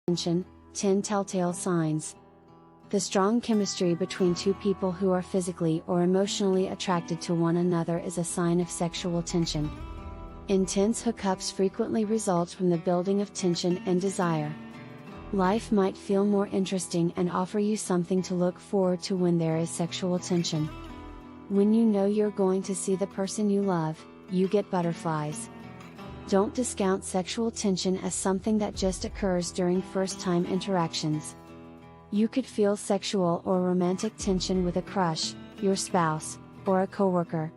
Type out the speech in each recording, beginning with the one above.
tension. 10 telltale signs. The strong chemistry between two people who are physically or emotionally attracted to one another is a sign of sexual tension. Intense hookups frequently result from the building of tension and desire. Life might feel more interesting and offer you something to look forward to when there is sexual tension. When you know you're going to see the person you love, you get butterflies. Don't discount sexual tension as something that just occurs during first-time interactions. You could feel sexual or romantic tension with a crush, your spouse, or a coworker.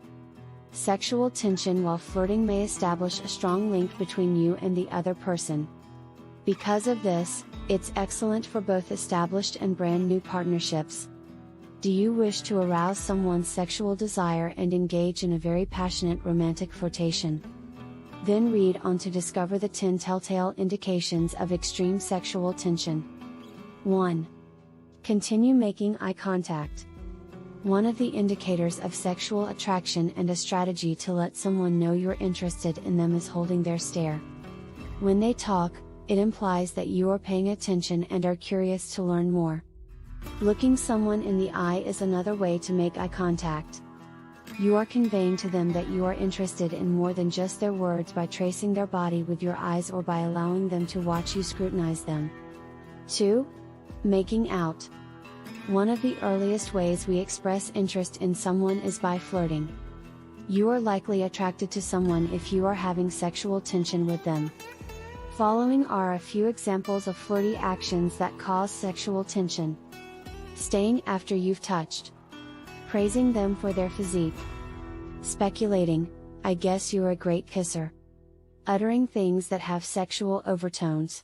Sexual tension while flirting may establish a strong link between you and the other person. Because of this, it's excellent for both established and brand new partnerships. Do you wish to arouse someone's sexual desire and engage in a very passionate romantic flirtation? Then read on to discover the 10 telltale indications of extreme sexual tension. 1. Continue making eye contact. One of the indicators of sexual attraction and a strategy to let someone know you're interested in them is holding their stare. When they talk, it implies that you are paying attention and are curious to learn more. Looking someone in the eye is another way to make eye contact. You are conveying to them that you are interested in more than just their words by tracing their body with your eyes or by allowing them to watch you scrutinize them. 2. Making out. One of the earliest ways we express interest in someone is by flirting. You are likely attracted to someone if you are having sexual tension with them. Following are a few examples of flirty actions that cause sexual tension. Staying after you've touched. Praising them for their physique. Speculating, "I guess you're a great kisser." Uttering things that have sexual overtones.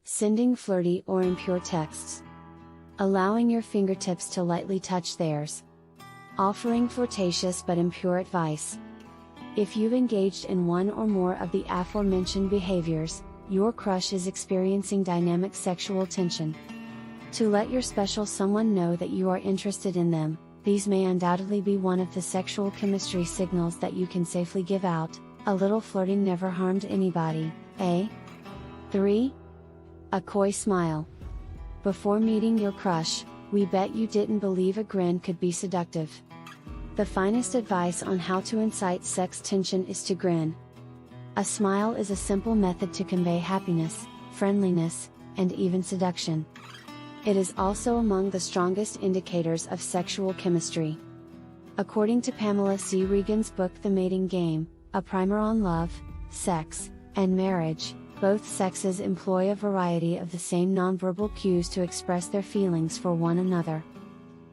Sending flirty or impure texts. Allowing your fingertips to lightly touch theirs. Offering flirtatious but impure advice. If you've engaged in one or more of the aforementioned behaviors, your crush is experiencing dynamic sexual tension. To let your special someone know that you are interested in them, these may undoubtedly be one of the sexual chemistry signals that you can safely give out. A little flirting never harmed anybody, eh? 3. A coy smile. Before meeting your crush, we bet you didn't believe a grin could be seductive. The finest advice on how to incite sex tension is to grin. A smile is a simple method to convey happiness, friendliness, and even seduction. It is also among the strongest indicators of sexual chemistry. According to Pamela C. Regan's book The Mating Game, a primer on love, sex, and marriage, both sexes employ a variety of the same nonverbal cues to express their feelings for one another.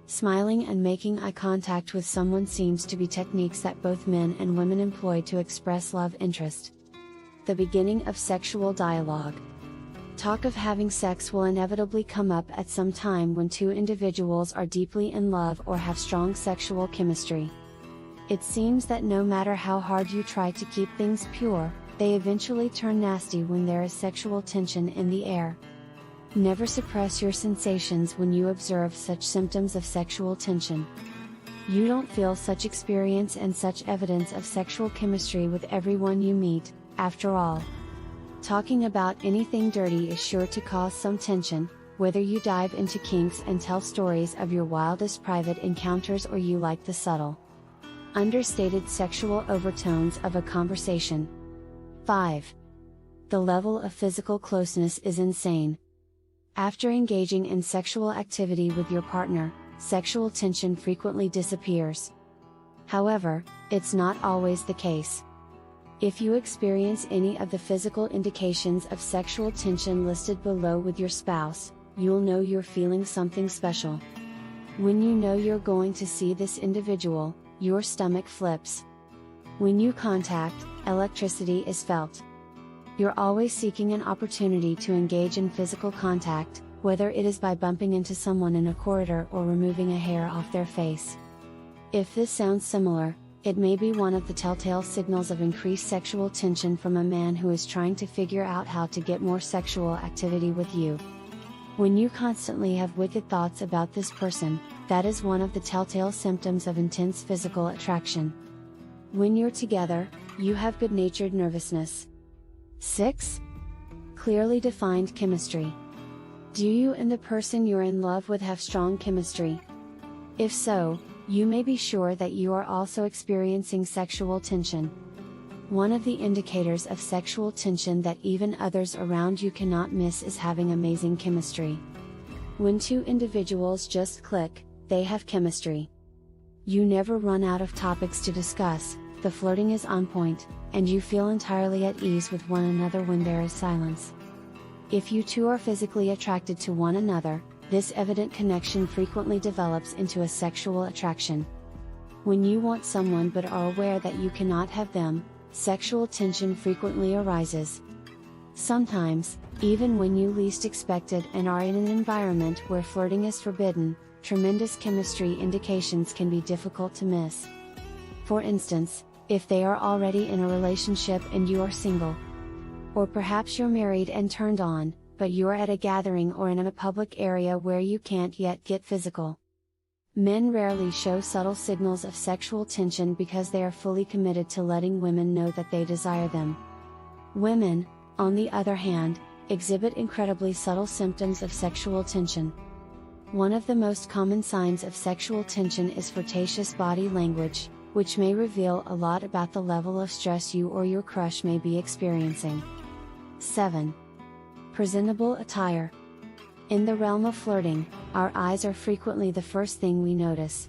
Smiling and making eye contact with someone seems to be techniques that both men and women employ to express love interest. The beginning of sexual dialogue. Talk of having sex will inevitably come up at some time when two individuals are deeply in love or have strong sexual chemistry. It seems that no matter how hard you try to keep things pure, they eventually turn nasty when there is sexual tension in the air. Never suppress your sensations when you observe such symptoms of sexual tension. You don't feel such experience and such evidence of sexual chemistry with everyone you meet, after all. Talking about anything dirty is sure to cause some tension, whether you dive into kinks and tell stories of your wildest private encounters or you like the subtle, understated sexual overtones of a conversation. 5. The level of physical closeness is insane. After engaging in sexual activity with your partner, sexual tension frequently disappears. However, it's not always the case. If you experience any of the physical indications of sexual tension listed below with your spouse, you'll know you're feeling something special. When you know you're going to see this individual, your stomach flips. When you contact, electricity is felt. You're always seeking an opportunity to engage in physical contact, whether it is by bumping into someone in a corridor or removing a hair off their face. If this sounds similar, it may be one of the telltale signals of increased sexual tension from a man who is trying to figure out how to get more sexual activity with you. When you constantly have wicked thoughts about this person, that is one of the telltale symptoms of intense physical attraction. When you're together, you have good-natured nervousness. 6. Clearly defined chemistry. Do you and the person you're in love with have strong chemistry? If so, you may be sure that you are also experiencing sexual tension. One of the indicators of sexual tension that even others around you cannot miss is having amazing chemistry. When two individuals just click, they have chemistry. You never run out of topics to discuss, the flirting is on point, and you feel entirely at ease with one another when there is silence. If you two are physically attracted to one another, this evident connection frequently develops into a sexual attraction. When you want someone but are aware that you cannot have them, sexual tension frequently arises. Sometimes, even when you least expect it and are in an environment where flirting is forbidden, tremendous chemistry indications can be difficult to miss. For instance, if they are already in a relationship and you are single. Or perhaps you're married and turned on, but you're at a gathering or in a public area where you can't yet get physical. Men rarely show subtle signals of sexual tension because they are fully committed to letting women know that they desire them. Women, on the other hand, exhibit incredibly subtle symptoms of sexual tension. One of the most common signs of sexual tension is flirtatious body language, which may reveal a lot about the level of stress you or your crush may be experiencing. 7. Presentable attire. In the realm of flirting, our eyes are frequently the first thing we notice.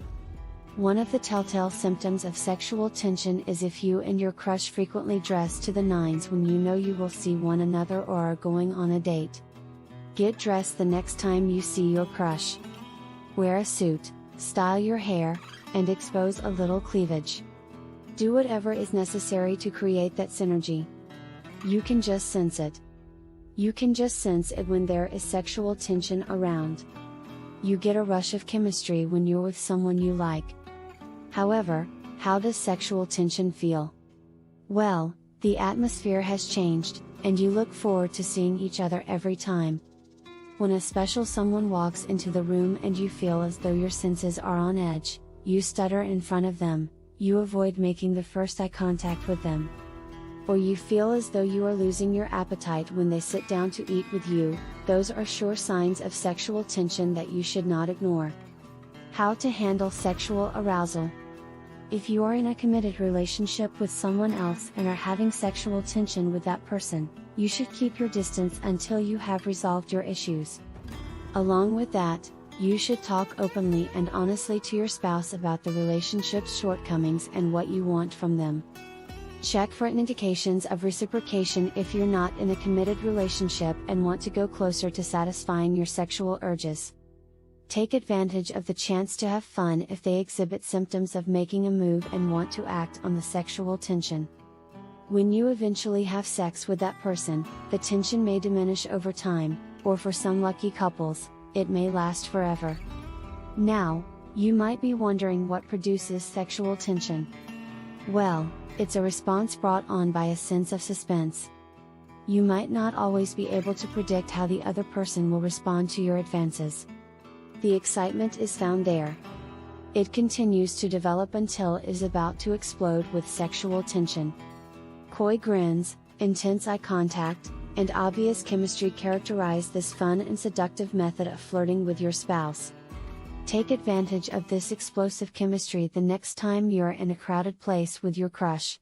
One of the telltale symptoms of sexual tension is if you and your crush frequently dress to the nines when you know you will see one another or are going on a date. Get dressed the next time you see your crush. Wear a suit, style your hair, and expose a little cleavage. Do whatever is necessary to create that synergy. You can just sense it. You can just sense it when there is sexual tension around. You get a rush of chemistry when you're with someone you like. However, how does sexual tension feel? Well, the atmosphere has changed, and you look forward to seeing each other every time. When a special someone walks into the room and you feel as though your senses are on edge, you stutter in front of them, you avoid making the first eye contact with them. Or you feel as though you are losing your appetite when they sit down to eat with you, those are sure signs of sexual tension that you should not ignore. How to handle sexual arousal. If you are in a committed relationship with someone else and are having sexual tension with that person, you should keep your distance until you have resolved your issues. Along with that, you should talk openly and honestly to your spouse about the relationship's shortcomings and what you want from them. Check for indications of reciprocation if you're not in a committed relationship and want to go closer to satisfying your sexual urges. Take advantage of the chance to have fun if they exhibit symptoms of making a move and want to act on the sexual tension. When you eventually have sex with that person, the tension may diminish over time, or for some lucky couples, it may last forever. Now, you might be wondering what produces sexual tension. Well, it's a response brought on by a sense of suspense. You might not always be able to predict how the other person will respond to your advances. The excitement is found there. It continues to develop until it is about to explode with sexual tension. Coy grins, intense eye contact, and obvious chemistry characterize this fun and seductive method of flirting with your spouse. Take advantage of this explosive chemistry the next time you're in a crowded place with your crush.